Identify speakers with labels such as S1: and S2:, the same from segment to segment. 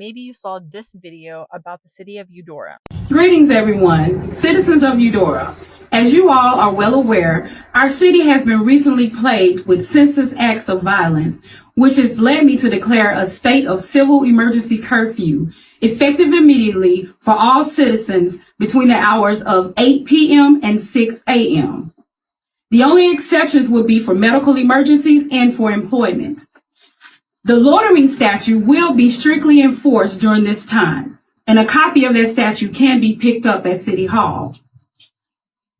S1: maybe you saw this video about the city of Eudora.
S2: Greetings, everyone, citizens of Eudora. As you all are well aware, our city has been recently plagued with senseless acts of violence, which has led me to declare a state of civil emergency curfew, effective immediately for all citizens between the hours of 8 p.m. and 6 a.m. The only exceptions would be for medical emergencies and for employment. The loitering statute will be strictly enforced during this time, and a copy of that statute can be picked up at City Hall.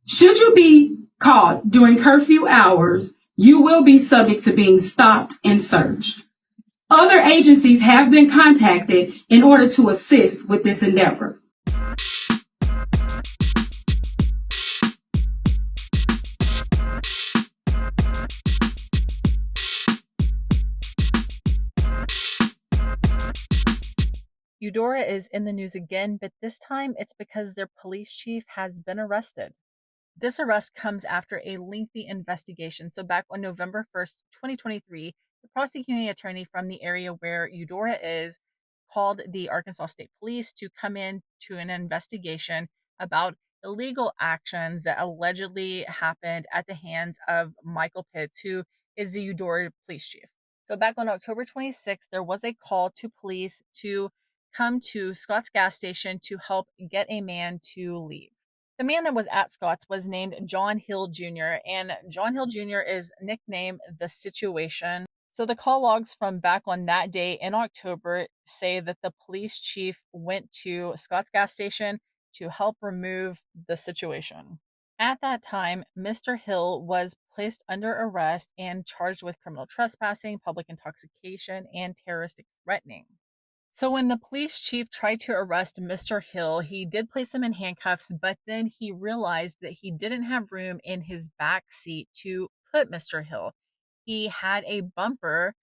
S2: Should you be caught during curfew hours, you will be subject to being stopped and searched. Other agencies have been contacted in order to assist with this endeavor.
S1: Eudora is in the news again, but this time it's because their police chief has been arrested. This arrest comes after a lengthy investigation. So back on November 1st, 2023, the prosecuting attorney from the area where Eudora is called the Arkansas State Police to come in to an investigation about illegal actions that allegedly happened at the hands of Michael Pitts, who is the Eudora police chief. So back on October 26th, there was a call to police to come to Scott's gas station to help get a man to leave. The man that was at Scott's was named John Hill Jr., and John Hill Jr. is nicknamed The Situation. So the call logs from back on that day in October say that the police chief went to Scott's gas station to help remove the situation. At that time, Mr. Hill was placed under arrest and charged with criminal trespassing, public intoxication, and terroristic threatening. So when the police chief tried to arrest Mr. Hill, he did place him in handcuffs, but then he realized that he didn't have room in his back seat to put Mr. Hill. He had a bumper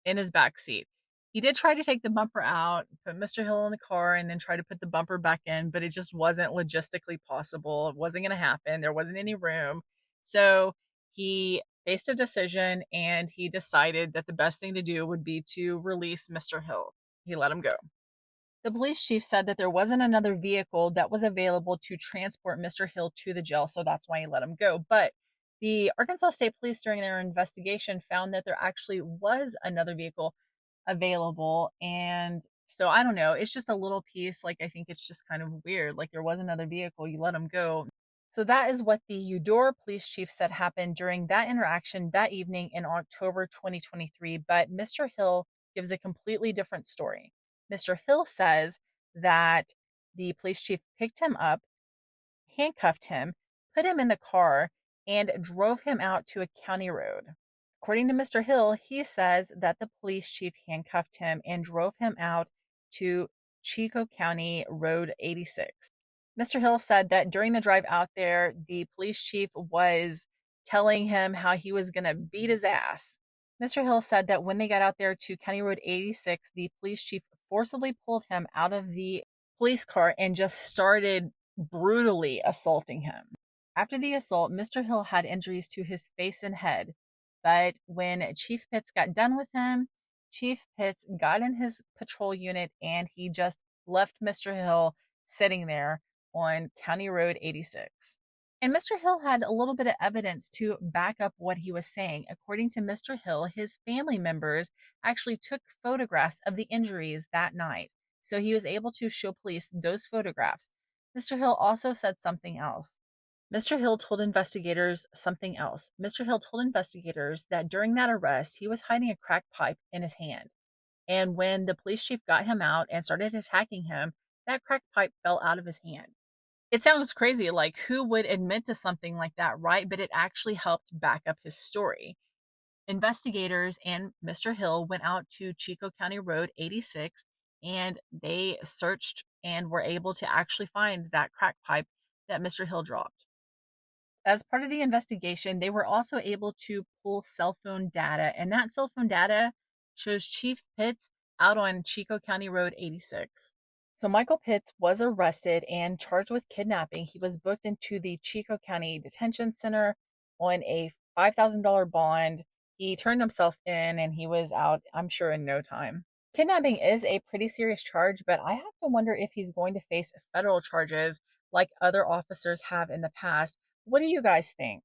S1: in his back seat. He did try to take the bumper out, put Mr. Hill in the car, and then try to put the bumper back in, but it just wasn't logistically possible. It wasn't going to happen. There wasn't any room. So he faced a decision, and he decided that the best thing to do would be to release Mr. Hill. He let him go. The police chief said that there wasn't another vehicle that was available to transport Mr. Hill to the jail, so that's why he let him go. But the Arkansas State Police, during their investigation, found that there actually was another vehicle available. And so I don't know. It's just a little piece. Like, I think it's just kind of weird. Like, there was another vehicle. You let him go. So that is what the Eudora police chief said happened during that interaction that evening in October 2023. But Mr. Hill gives a completely different story. Mr. Hill says that the police chief picked him up, handcuffed him, put him in the car, and drove him out to a county road. According to Mr. Hill, he says that the police chief handcuffed him and drove him out to Chico County Road 86. Mr. Hill said that during the drive out there, the police chief was telling him how he was going to beat his ass. Mr. Hill said that when they got out there to County Road 86, the police chief forcibly pulled him out of the police car and just started brutally assaulting him. After the assault, Mr. Hill had injuries to his face and head, but when Chief Pitts got done with him, Chief Pitts got in his patrol unit and he just left Mr. Hill sitting there on County Road 86. And Mr. Hill had a little bit of evidence to back up what he was saying. According to Mr. Hill, his family members actually took photographs of the injuries that night. So he was able to show police those photographs. Mr. Hill also said something else. Mr. Hill told investigators something else. Mr. Hill told investigators that during that arrest, he was hiding a crack pipe in his hand. And when the police chief got him out and started attacking him, that crack pipe fell out of his hand. It sounds crazy, like who would admit to something like that, right? But it actually helped back up his story. Investigators and Mr. Hill went out to Chico County Road 86 and they searched and were able to actually find that crack pipe that Mr. Hill dropped. As part of the investigation, they were also able to pull cell phone data, and that cell phone data shows Chief Pitts out on Chico County Road 86. So Michael Pitts was arrested and charged with kidnapping. He was booked into the Chico County Detention Center on a $5,000 bond. He turned himself in and he was out, I'm sure, in no time. Kidnapping is a pretty serious charge, but I have to wonder if he's going to face federal charges like other officers have in the past. What do you guys think?